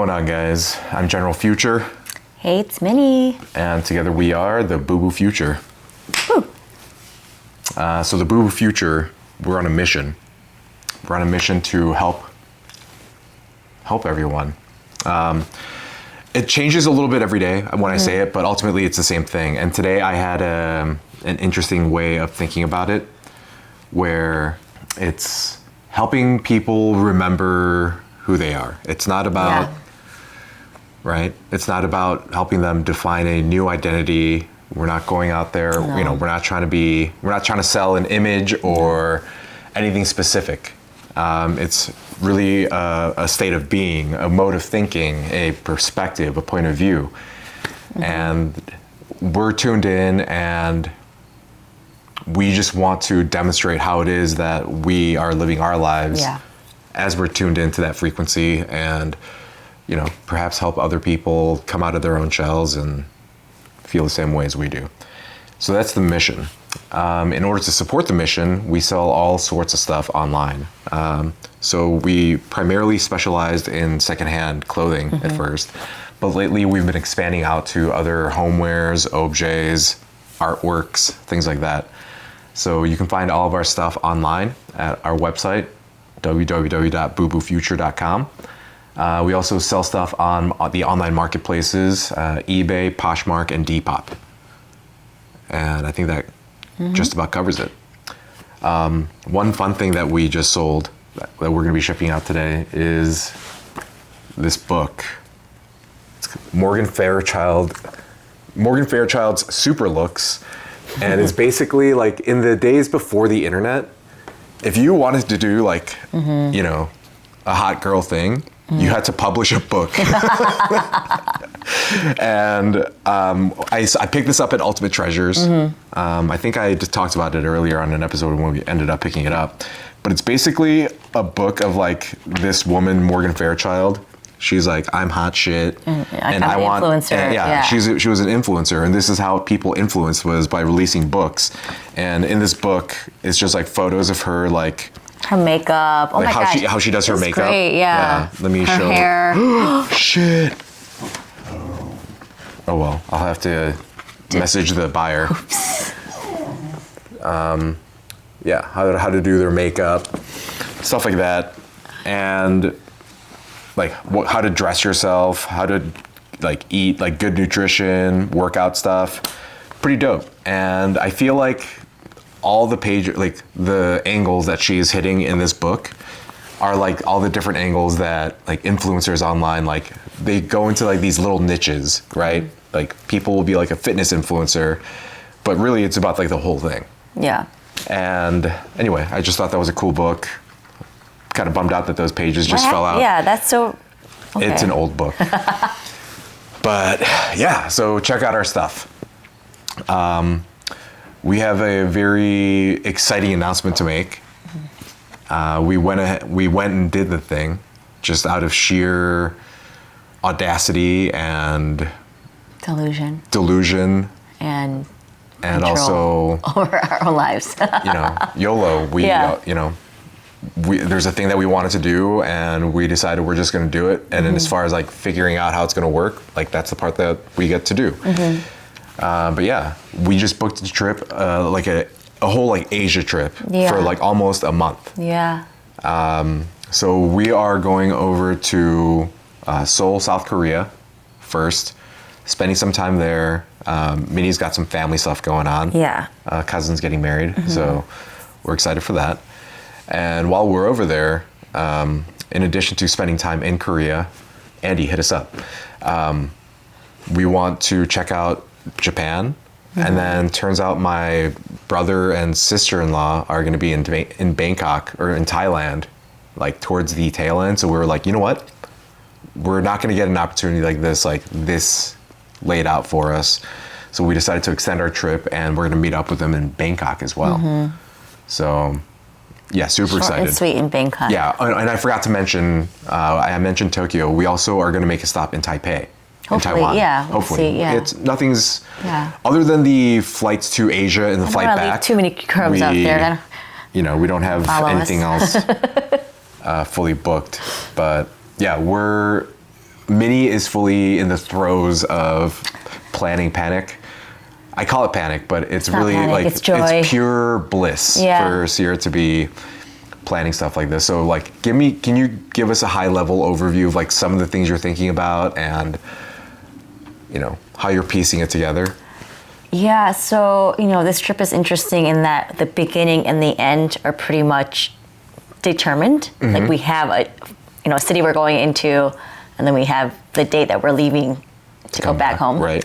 going on, guys? I'm General Future. Hey, it's Minny. And together we are the Bubu Future. Woo. So the Bubu Future, we're on a mission. We're on a mission to help everyone. It changes a little bit every day when I say it, but ultimately it's the same thing. And today I had an interesting way of thinking about it, where it's helping people remember who they are. It's not about, right? It's not about helping them define a new identity. We're not going out there, we're not trying to sell an image or anything specific. It's really a state of being, a mode of thinking, a perspective, a point of view. And we're tuned in, and we just want to demonstrate how it is that we are living our lives as we're tuned into that frequency, and perhaps help other people come out of their own shells and feel the same way as we do. So that's the mission. In order to support the mission, we sell all sorts of stuff online. So we primarily specialized in secondhand clothing at first, but lately we've been expanding out to other homewares, objets, artworks, things like that. So you can find all of our stuff online at our website, www.bubufuture.com. We also sell stuff on the online marketplaces, eBay, Poshmark, and Depop. And I think that just about covers it. One fun thing that we just sold that we're going to be shipping out today is this book. It's Morgan Fairchild's Super Looks. And it's basically like in the days before the internet, if you wanted to do like, a hot girl thing, you had to publish a book. And I picked this up at Ultimate Treasures. I think I just talked about it earlier on an episode when we ended up picking it up. But it's basically a book of like this woman, Morgan Fairchild. She's like, I'm hot shit, and I want influencer. She was an influencer, and this is how people influenced, was by releasing books. And in this book, it's just like photos of her, like her makeup. Oh, like my gosh, how she does her makeup. Great, yeah. Let me her show. Hair. Shit. Oh well, I'll have to message the buyer. How to do their makeup, stuff like that, and like how to dress yourself, how to like eat like good nutrition, workout stuff. Pretty dope. And I feel like all the like the angles that she is hitting in this book are like all the different angles that like influencers online, like they go into like these little niches, right? Like people will be like a fitness influencer, but really it's about like the whole thing. Yeah. And anyway, I just thought that was a cool book. Kind of bummed out that those pages just fell out. Yeah, that's so... Okay. It's an old book. But yeah, so check out our stuff. We have a very exciting announcement to make. We went and did the thing just out of sheer audacity and delusion and also over our own lives. YOLO. There's a thing that we wanted to do, and we decided we're just going to do it. And then as far as like figuring out how it's going to work, like that's the part that we get to do. But yeah, we just booked a trip, like a whole like Asia trip for like almost a month. Yeah. So we are going over to Seoul, South Korea first, spending some time there. Minnie's got some family stuff going on. Yeah. Cousin's getting married, so we're excited for that. And while we're over there, in addition to spending time in Korea, Andy, hit us up. We want to check out Japan. And then turns out my brother and sister-in-law are going to be in Bangkok or in Thailand, like towards the tail end. So we were like, you know what? We're not going to get an opportunity like this laid out for us. So we decided to extend our trip, and we're going to meet up with them in Bangkok as well. So yeah, super excited. Short and sweet in Bangkok. Yeah, and I forgot to mention, I mentioned Tokyo. We also are going to make a stop in Taipei. Hopefully, in Taiwan. Yeah. Hopefully. See, yeah. Nothing's, other than the flights to Asia and the flight back. Too many crumbs out there. We don't have anything else fully booked. But yeah, we're Minny is fully in the throes of planning panic. I call it panic, but it's really panic, like it's joy. it's pure bliss for Sierra to be planning stuff like this. So like, can you give us a high level overview of like some of the things you're thinking about and, you know, how you're piecing it together? Yeah, so, you know, this trip is interesting in that the beginning and the end are pretty much determined. Like we have a city we're going into, and then we have the date that we're leaving to go back home. Right.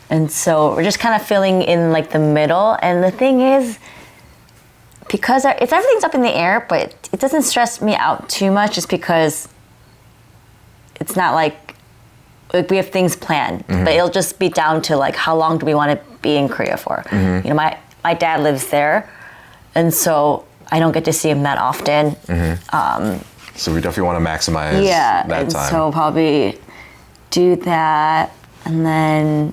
And so we're just kind of filling in like the middle. And the thing is, because everything's up in the air, but it doesn't stress me out too much just because it's not like we have things planned, but it'll just be down to like how long do we want to be in Korea for. You know, my dad lives there, and so I don't get to see him that often. So we definitely want to maximize that time. So probably do that, and then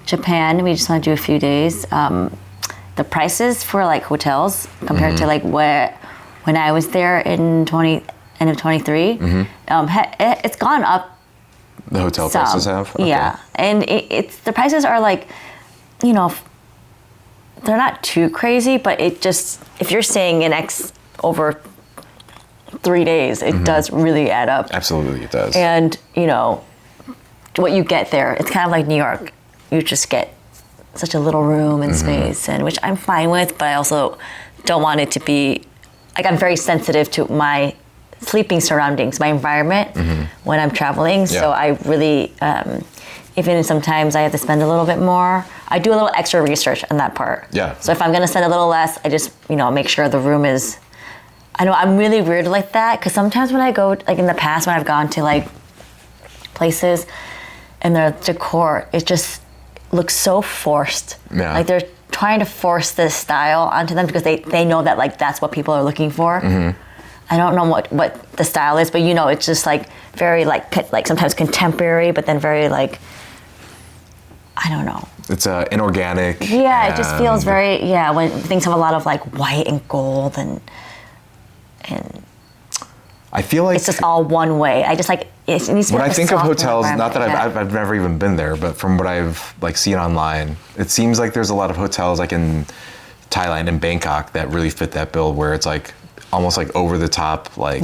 Japan, we just want to do a few days. The prices for like hotels compared to like when I was there in end of 23, it's gone up. The hotel prices have? Okay. Yeah, and it's the prices are like, you know, they're not too crazy, but it just, if you're staying in over 3 days, it does really add up. Absolutely, it does. And, you know, what you get there, it's kind of like New York. You just get such a little room and space, and which I'm fine with, but I also don't want it to be, like, I'm very sensitive to my sleeping surroundings, my environment when I'm traveling. Yeah. So I really, even sometimes I have to spend a little bit more, I do a little extra research on that part. Yeah. So if I'm gonna spend a little less, I just, you know, make sure the room is, I know I'm really weird like that, because sometimes when I go, like in the past when I've gone to like places and their decor, it just looks so forced. Yeah. Like they're trying to force this style onto them because they know that like that's what people are looking for. I don't know what the style is, but you know, it's just like very like sometimes contemporary, but then very like, I don't know. It's inorganic. Yeah, it just feels very, when things have a lot of like white and gold and I feel like it's just all one way. I just like, it needs to be when like I think of hotels, not that like I've never even been there, but from what I've like seen online, it seems like there's a lot of hotels like in Thailand and Bangkok that really fit that bill, where it's like almost like over the top, like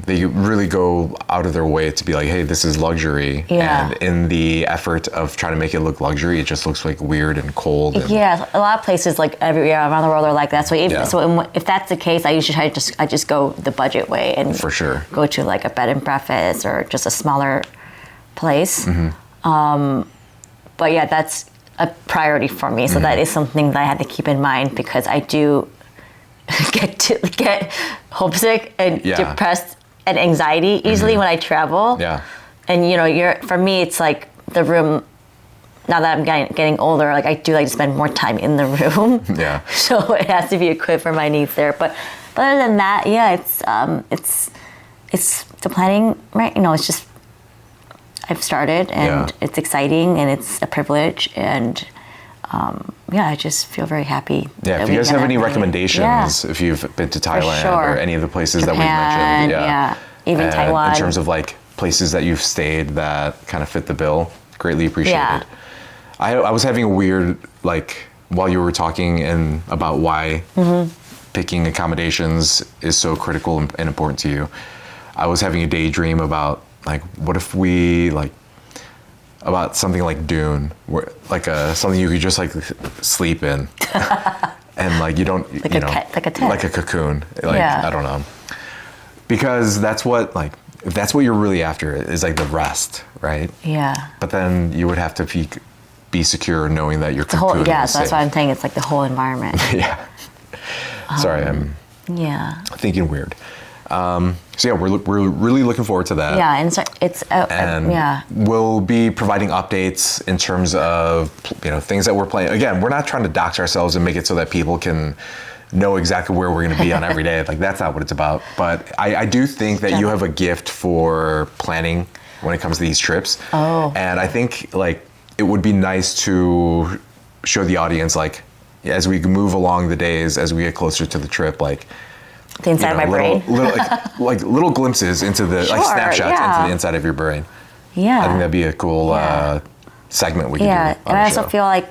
they really go out of their way to be like, hey, this is luxury. And in the effort of trying to make it look luxury, it just looks like weird and cold. And a lot of places like everywhere around the world are like that. So if that's the case, I usually I just go the budget way and for sure go to like a bed and breakfast or just a smaller place. But yeah, that's a priority for me. So that is something that I had to keep in mind, because I do get homesick and depressed and anxiety easily when I travel. Yeah. And you know, for me, it's like the room. Now that I'm getting older, like I do like to spend more time in the room. Yeah. So it has to be equipped for my needs there. But other than that, it's the planning, right? You know, it's just I've started, and it's exciting, and it's a privilege, and I just feel very happy. Yeah, if you guys have any recommendations, if you've been to Thailand or any of the places that we've mentioned, even Taiwan, in terms of like places that you've stayed that kind of fit the bill, greatly appreciated. I was having a weird, like, while you were talking and about why picking accommodations is so critical and important to you, I was having a daydream about like, what if we like, about something like Dune, where like something you could just like sleep in, and like you don't, like you know, like a tent, like a cocoon. Like I don't know, because that's what like if that's what you're really after is like the rest, right? Yeah. But then you would have to be secure knowing that you're cocoon. So that's why I'm saying it's like the whole environment. Sorry, I'm thinking weird. So we're really looking forward to that. Yeah, and so it's we'll be providing updates in terms of things that we're playing. Again, we're not trying to dox ourselves and make it so that people can know exactly where we're going to be on every day. Like that's not what it's about. But I do think that you have a gift for planning when it comes to these trips. Oh. And I think like it would be nice to show the audience like as we move along the days, as we get closer to the trip, like The inside of my brain. Little, like little glimpses into the, like Sure, snapshots yeah. into the inside of your brain. Yeah. I think that'd be a cool segment we could do on and I the also show. feel like,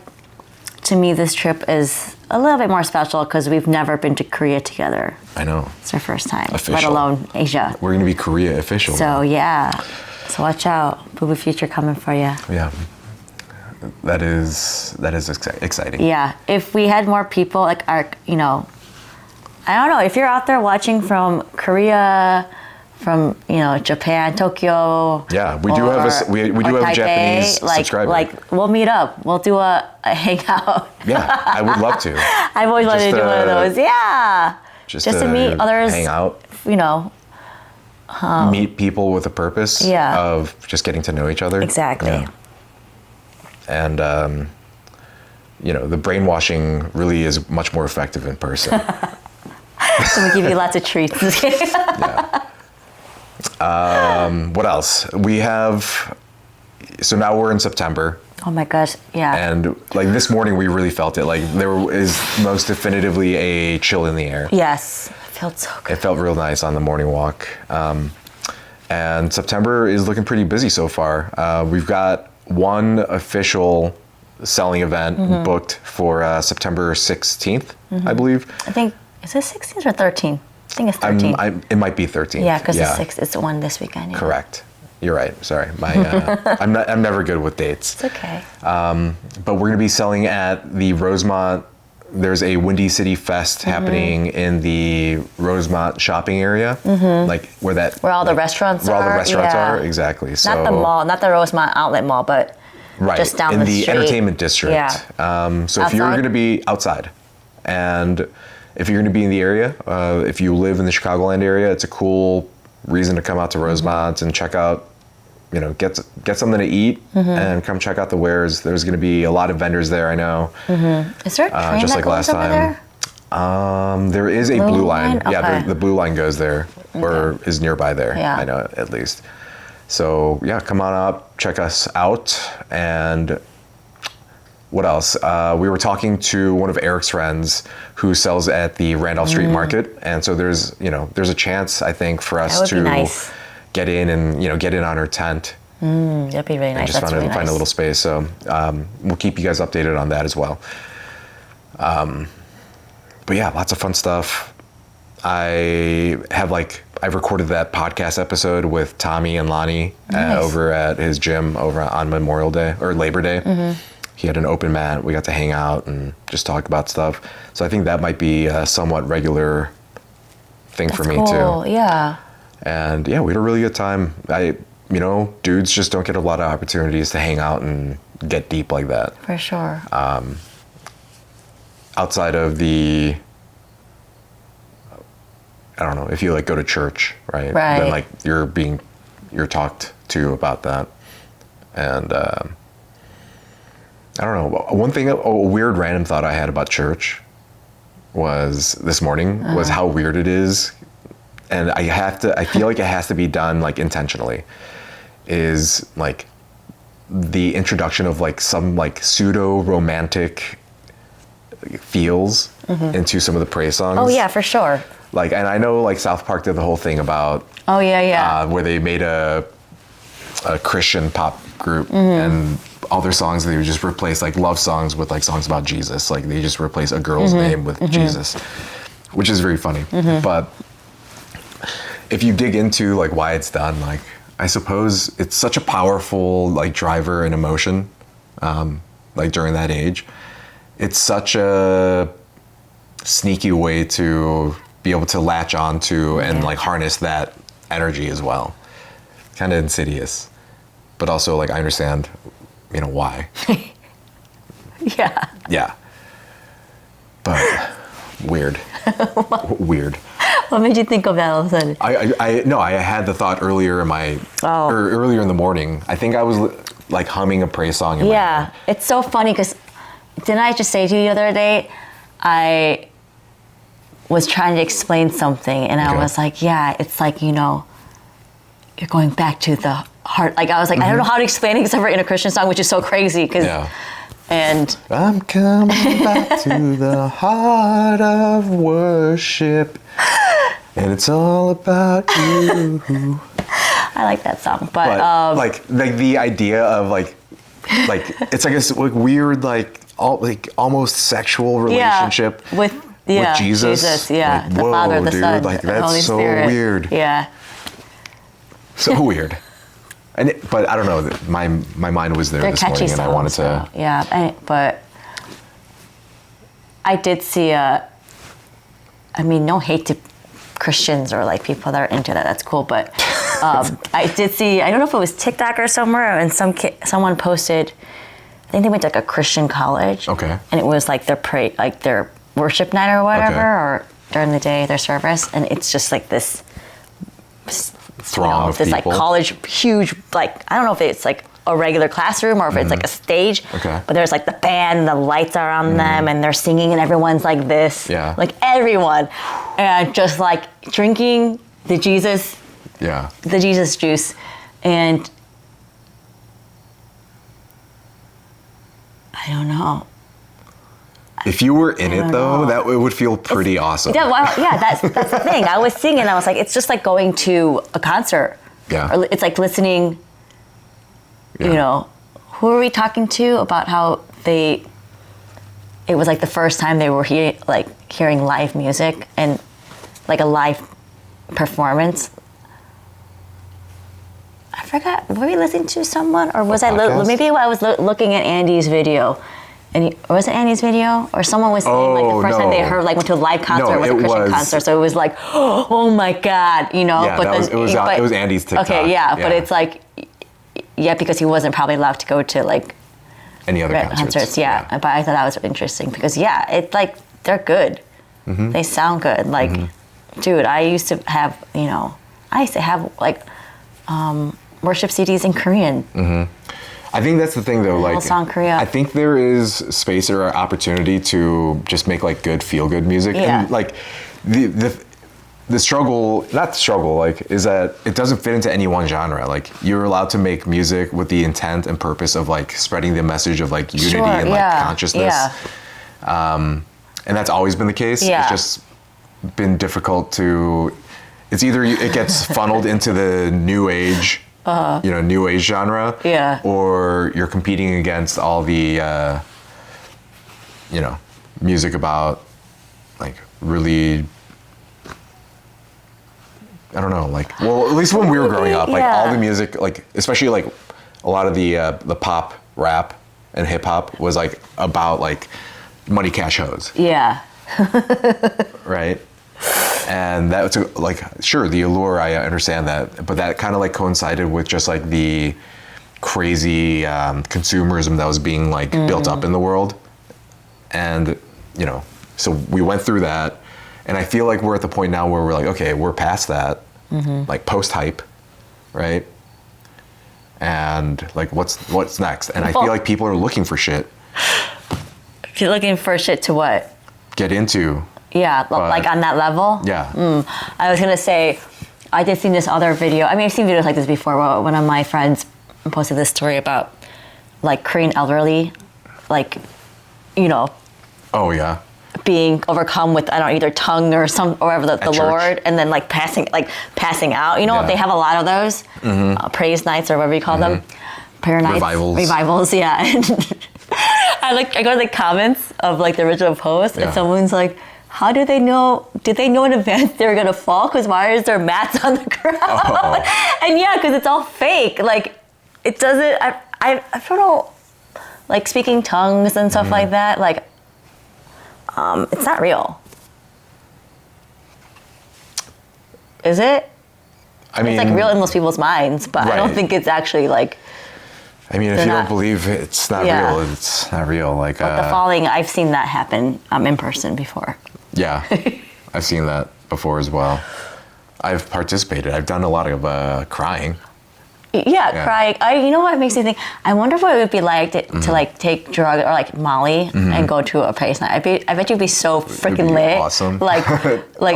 to me, this trip is a little bit more special because we've never been to Korea together. I know. It's our first time, Official. let alone Asia. We're going to be Korea official. So yeah, so watch out, Bubu Future coming for you. Yeah. That is exciting. Yeah, if we had more people, like our, you know, I don't know, if you're out there watching from Korea, from, you know, Japan, Tokyo. Yeah, we do have we do have Taipei, a Japanese subscriber. Like, we'll meet up. We'll do a hangout. Yeah, I would love to. I've always wanted to do one of those. Yeah. Just to meet others. Hang out. You know. Meet people with a purpose of just getting to know each other. Exactly. Yeah. And, you know, the brainwashing really is much more effective in person. So we give you lots of treats. What else? We have, so now we're in September. Oh my gosh, yeah. And like this morning we really felt it. Like there is most definitively a chill in the air. Yes, it felt so good. It felt real nice on the morning walk. And September is looking pretty busy so far. We've got one official selling event booked for September 16th, I believe. I think, is it 16th or 13th? I think it's 13th. It might be 13th. Yeah, because it's the one this weekend. Yeah. Correct. You're right. Sorry, I'm never good with dates. It's okay. But we're going to be selling at the Rosemont. There's a Windy City Fest happening in the Rosemont shopping area, like where all the restaurants are. Exactly. So not the mall, not the Rosemont Outlet Mall, but just down in the the street. entertainment district. Yeah. So if you're going to be outside, and if you're going to be in the area, if you live in the Chicagoland area, it's a cool reason to come out to Rosemont and check out, you know, get something to eat and come check out the wares. There's going to be a lot of vendors there, I know. Is there a train just that like goes last over time. there? There is a blue line. Okay. Yeah, the blue line goes there or is nearby there. Yeah. I know at least. So yeah, come on up, check us out. And what else? We were talking to one of Eric's friends who sells at the Randolph Street Market, and so there's a chance, I think, for us to get in and get in on her tent. That'd be really nice. Just find a little space. So we'll keep you guys updated on that as well. But yeah, lots of fun stuff. I've recorded that podcast episode with Tommy and Lonnie over at his gym over on Memorial Day or Labor Day. He had an open mat. We got to hang out and just talk about stuff. So I think that might be a somewhat regular thing for me too. Yeah. And yeah, we had a really good time. Dudes just don't get a lot of opportunities to hang out and get deep like that. For sure. Outside of the, I don't know, if you go to church, right? Right. Then you're talked to about that. And I don't know. One thing, a weird random thought I had about church was this morning was how weird it is. And I feel like it has to be done intentionally, is the introduction of some pseudo romantic feels into some of the praise songs. Oh yeah, for sure. And I know South Park did the whole thing about where they made a Christian pop group and all their songs they would just replace love songs with songs about Jesus. They just replace a girl's name with Jesus, which is very funny. But if you dig into why it's done, I suppose it's such a powerful driver and emotion during that age. It's such a sneaky way to be able to latch on to and harness that energy as well. Kind of insidious, but also I understand why. Yeah, but weird. Weird. What made you think of that all of a sudden? I had the thought earlier earlier in the morning. I think I was humming a praise song in my head. It's so funny because didn't I just say to you the other day, I was trying to explain something and I was it's you're going back to the heart. I was I don't know how to explain it except for in a Christian song, which is so crazy and I'm coming back to the heart of worship. And it's all about you. I like that song, but like the idea of like it's like a weird almost sexual relationship with Jesus. Yeah, like, the whoa, Father, the dude, Son, like the that's Holy so Spirit. weird. Yeah. So weird. But I don't know. My mind was there They're this catchy morning, and I wanted to. Yeah, but I did see no hate to Christians or like people that are into that. That's cool, but I did see. I don't know if it was TikTok or somewhere, and someone posted. I think they went to like a Christian college. Okay. And it was like their worship night or whatever, or during the day their service, and it's just like this Throng of this people. like college, huge, like I don't know if it's like a regular classroom or if it's like a stage. Okay. But there's like the band, and the lights are on them, and they're singing, and everyone's like this. Yeah. Like everyone, and just like drinking the Jesus juice, and I don't know. If you were in it don't though, know. that it would feel pretty awesome. Yeah, well, yeah, that's the thing. I was singing, I was like, it's just like going to a concert. Yeah. Or it's like listening. Yeah. You know, who are we talking to about how it was like the first time they were hearing live music and like a live performance. I forgot, were we listening to someone or was maybe I was looking at Andy's video. And was it Andy's video? Or someone was saying like the first time they heard went to a live concert with a Christian concert. So it was like, oh my God, you know. Yeah, but it was Andy's TikTok. Okay, yeah, but it's like, because he wasn't probably allowed to go to like any other concerts. Yeah. But I thought that was interesting because it's like they're good. Mm-hmm. They sound good. Like, dude, I used to have like worship CDs in Korean. Mm-hmm. I think that's the thing though, like Korea. I think there is space or opportunity to just make like good feel-good music. Yeah. And like the struggle, not struggle, like is that it doesn't fit into any one genre. Like you're allowed to make music with the intent and purpose of like spreading the message of like unity and like consciousness. Yeah. And that's always been the case. Yeah. It's just been difficult to, it's either it gets funneled into the new age new age genre, or you're competing against all the, music about like really, I don't know, like, well, at least when we were growing up, like all the music, like especially like a lot of the pop, rap, and hip hop was like about like money, cash, hoes. Yeah. Right. And that was like, sure, the allure, I understand that, but that kind of like coincided with just like the crazy consumerism that was being like built up in the world. And, so we went through that, and I feel like we're at the point now where we're like, okay, we're past that, like post-hype, right? And like, what's next? And I feel like people are looking for shit. If you're looking for shit to what? Get into. Yeah, like on that level? Yeah. I was going to say, I did see this other video. I mean, I've seen videos like this before. Where one of my friends posted this story about like Korean elderly, like, Oh, yeah. being overcome with, I don't know, either tongue or whatever the Lord, and then like passing out. They have a lot of those praise nights or whatever you call them. Prayer nights. Revivals, yeah. And I go to the comments of like the original post, and someone's like, how do they know? Did they know in advance they were gonna fall? Because why is there mats on the ground? Oh. And because it's all fake. Like, it doesn't. I don't know. Like speaking tongues and stuff like that. Like, it's not real. Is it? I mean, it's like real in most people's minds, but I don't think it's actually like. I mean, if you don't believe it's not real, it's not real. Like the falling, I've seen that happen in person before. Yeah, I've seen that before as well. I've participated. I've done a lot of crying. Yeah, crying. You know what makes me think? I wonder what it would be like to like take drugs or like Molly and go to a praise night. I bet you'd be so freaking lit. Awesome. Like, oh, like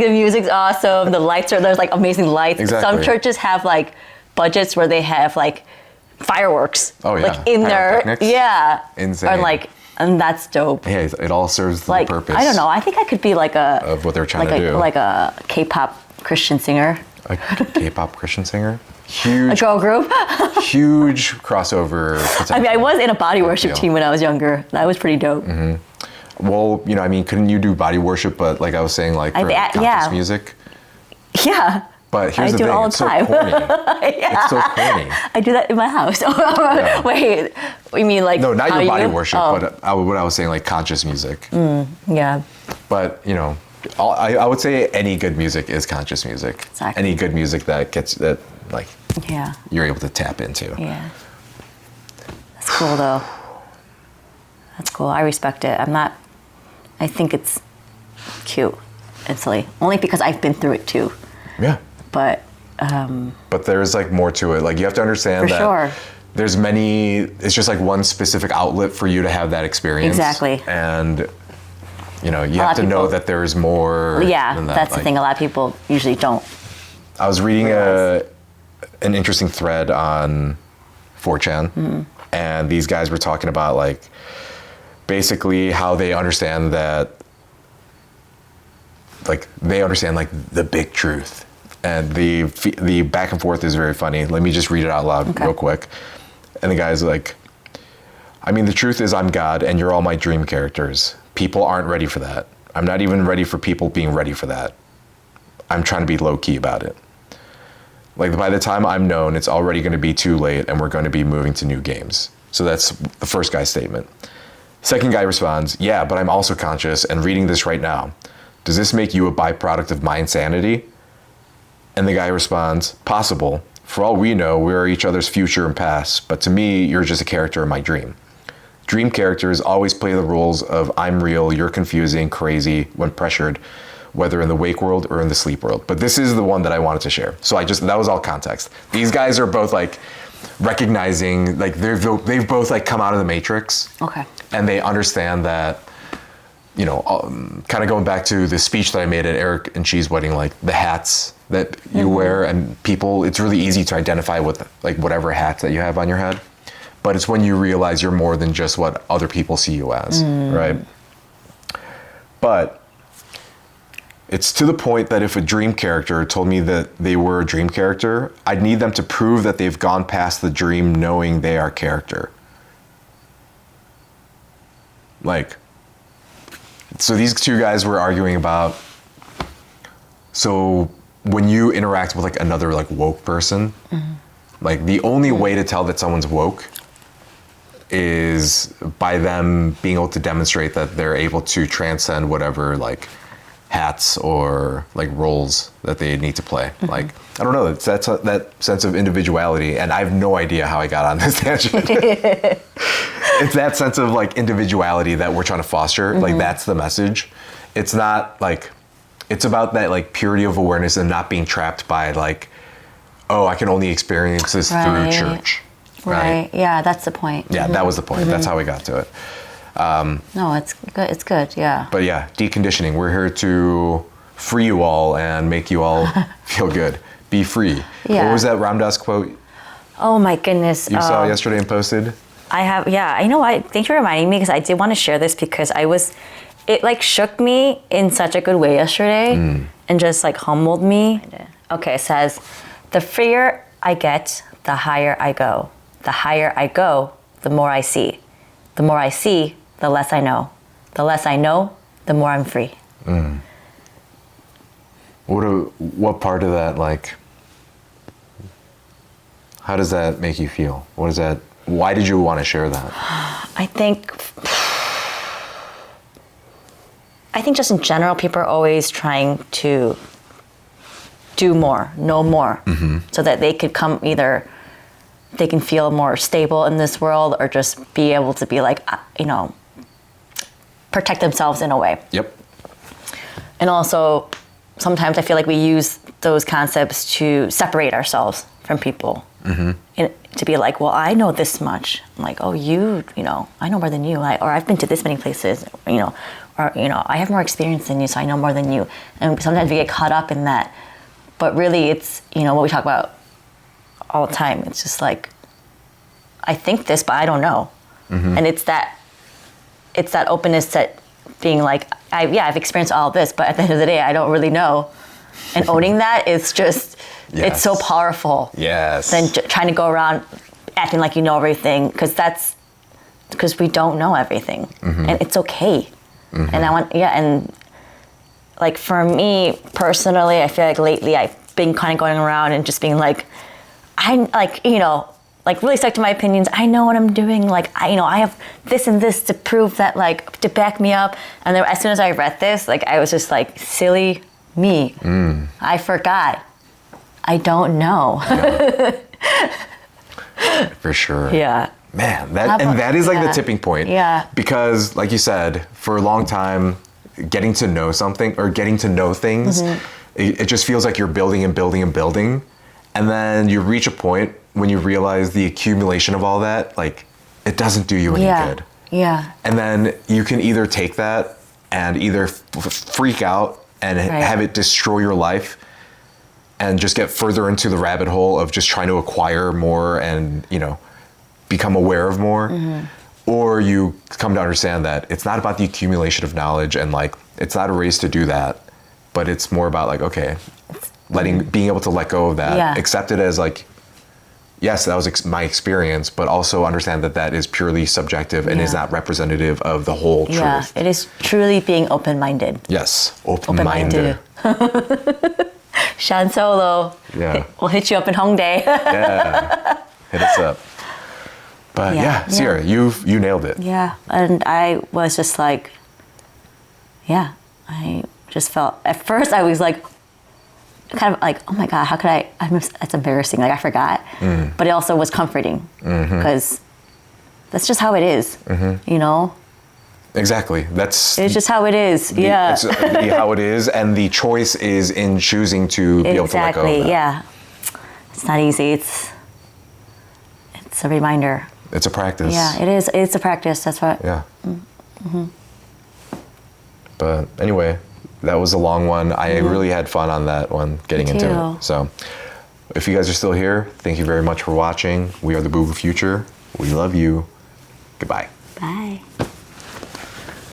the music's awesome. The lights there's like amazing lights. Exactly. Some churches have like budgets where they have like fireworks. Oh yeah. Like in there. Yeah. Insane. Or like And that's dope. Hey, it all serves the Like, purpose. I don't know. I think I could be like of what they're trying to do. Like a K-pop Christian singer. A K-pop Christian singer. Huge. A girl group. Huge crossover potential. I mean, I was in a body worship team when I was younger. That was pretty dope. Well, you know, I mean, couldn't you do body worship? But like I was saying, like for conscious music. Yeah. But here's I the do thing, it all it's the so time. corny. Yeah. It's so corny. I do that in my house. Wait, you mean like No, not how your body you? worship, Oh. but what I was saying, like conscious music. Yeah. But, you know, I would say any good music is conscious music. Exactly. Any good music that like Yeah. you're able to tap into. Yeah. That's cool though. That's cool. I respect it. I think it's cute and silly. Only because I've been through it too. Yeah. But there's like more to it. Like you have to understand For that sure. there's many, it's just like one specific outlet for you to have that experience. Exactly. And you know, you A have lot to of know people- that there's more yeah, than that. that's the Like, thing. A lot of people usually don't. I was reading realize. an interesting thread on 4chan, and these guys were talking about like basically how they understand that, like they understand like the big truth, and the back and forth is very funny. Let me just read it out loud real quick. And the guy's like, I mean, the truth is I'm God and you're all my dream characters. People aren't ready for that. I'm not even ready for people being ready for that. I'm trying to be low key about it. Like by the time I'm known, it's already going to be too late and we're going to be moving to new games. So that's the first guy's statement. Second guy responds, yeah, but I'm also conscious and reading this right now. Does this make you a byproduct of my insanity? And the guy responds, possible. For all we know, we are each other's future and past, but to me, you're just a character in my dream. Dream characters always play the roles of I'm real, you're confusing, crazy, when pressured, whether in the wake world or in the sleep world. But this is the one that I wanted to share. So that was all context. These guys are both like recognizing, like they've both like come out of the Matrix. Okay. And they understand that, you know, kind of going back to the speech that I made at Eric and She's wedding, like the hats that you wear and people, it's really easy to identify with like whatever hats that you have on your head. But it's when you realize you're more than just what other people see you as, right? But it's to the point that if a dream character told me that they were a dream character, I'd need them to prove that they've gone past the dream knowing they are character. Like, so these two guys were arguing about, so when you interact with like another like woke person, like the only way to tell that someone's woke is by them being able to demonstrate that they're able to transcend whatever like hats or like roles that they need to play. Like, I don't know, it's that sense of individuality, and I have no idea how I got on this tangent. It's that sense of like individuality that we're trying to foster. Like that's the message. It's not like, it's about that like purity of awareness and not being trapped by like, oh, I can only experience this through church. Right. Yeah, that's the point. Yeah, that was the point. That's how we got to it. No, it's good. It's good. Yeah. But yeah, deconditioning. We're here to free you all and make you all feel good. Be free. Yeah. What was that Ram Dass quote Oh my goodness. you saw yesterday and posted? I have, yeah, I know. Thanks for reminding me because I did want to share this because it like shook me in such a good way yesterday and just like humbled me. Okay, it says, the freer I get, the higher I go. The higher I go, the more I see. The more I see, the less I know. The less I know, the more I'm free. What part of that, like, how does that make you feel? What is that? Why did you want to share that? I think just in general, people are always trying to do more, know more, so that they could they can feel more stable in this world or just be able to be like, protect themselves in a way. Yep. And also, sometimes I feel like we use those concepts to separate ourselves from people. And to be like, well, I know this much. I'm like, oh, I know more than you. Or I've been to this many places, or, I have more experience than you, so I know more than you. And sometimes we get caught up in that. But really, it's, what we talk about all the time. It's just like, I think this, but I don't know. And it's it's that openness to being like, I've experienced all of this, but at the end of the day, I don't really know. And owning that is just, it's so powerful. Yes. Than trying to go around acting like you know everything, because we don't know everything. And it's okay. And and like for me personally, I feel like lately I've been kind of going around and just being like, really stuck to my opinions. I know what I'm doing. Like, I have this and this to prove that, like, to back me up. And then as soon as I read this, like, I was just like, silly me. I forgot. I don't know. For sure. Yeah. Man, that is like the tipping point. Yeah. Because, like you said, for a long time, getting to know something or getting to know things, it just feels like you're building and building and building. And then you reach a point when you realize the accumulation of all that, like, it doesn't do you any good. Yeah. And then you can either take that and either freak out and have it destroy your life and just get further into the rabbit hole of just trying to acquire more and, become aware of more. Or you come to understand that it's not about the accumulation of knowledge and, like, it's not a race to do that, but it's more about, like, okay, being able to let go of that, accept it as, like, yes, that was my experience, but also understand that that is purely subjective and is not representative of the whole truth. Yeah, it is truly being open-minded. Yes, open-minded. Shan Solo. Yeah. We'll hit you up in Hongdae. Yeah, hit us up. But Sierra, you nailed it. Yeah, and I was just like, I just felt, at first I was like, kind of like, oh my God, how could that's embarrassing, like I forgot. But it also was comforting because that's just how it is, Exactly. It's just how it is. It's how it is, and the choice is in choosing to be able to let go of that. Exactly, yeah. It's not easy. It's a reminder. It's a practice. Yeah, it is. It's a practice. That's what. Yeah. But anyway, that was a long one. I really had fun on that one, getting into it. So if you guys are still here, thank you very much for watching. We are the Bubu Future. We love you. Goodbye.